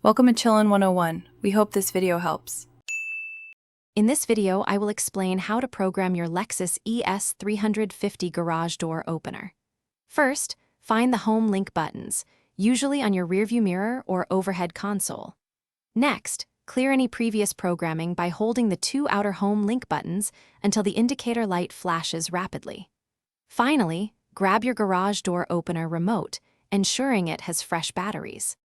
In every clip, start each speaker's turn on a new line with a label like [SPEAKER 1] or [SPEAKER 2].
[SPEAKER 1] Welcome to Chillin' 101. We hope this video helps.
[SPEAKER 2] In this video, I will explain how to program your Lexus ES350 garage door opener. First, find the home link buttons, usually on your rearview mirror or overhead console. Next, clear any previous programming by holding the two outer home link buttons until the indicator light flashes rapidly. Finally, grab your garage door opener remote, ensuring it has fresh batteries.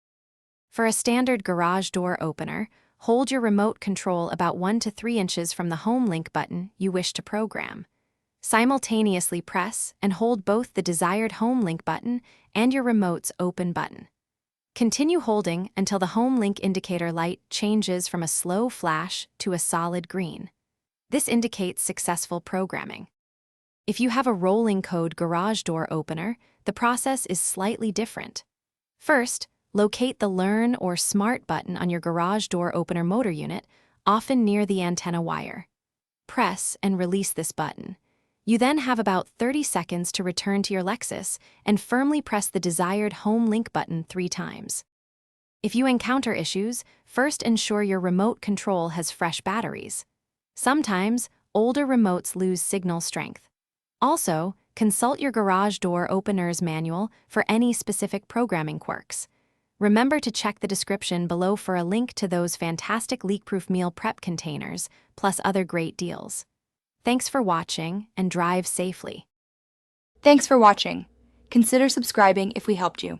[SPEAKER 2] For a standard garage door opener, hold your remote control about 1 to 3 inches from the home link button you wish to program. Simultaneously press and hold both the desired home link button and your remote's open button. Continue holding until the home link indicator light changes from a slow flash to a solid green. This indicates successful programming. If you have a rolling code garage door opener, the process is slightly different. First, locate the Learn or Smart button on your garage door opener motor unit, often near the antenna wire. Press and release this button. You then have about 30 seconds to return to your Lexus and firmly press the desired home link button 3 times. If you encounter issues, first ensure your remote control has fresh batteries. Sometimes, older remotes lose signal strength. Also, consult your garage door opener's manual for any specific programming quirks. Remember to check the description below for a link to those fantastic leak-proof meal prep containers, plus other great deals. Thanks for watching, and drive safely.
[SPEAKER 3] Thanks for watching. Consider subscribing if we helped you.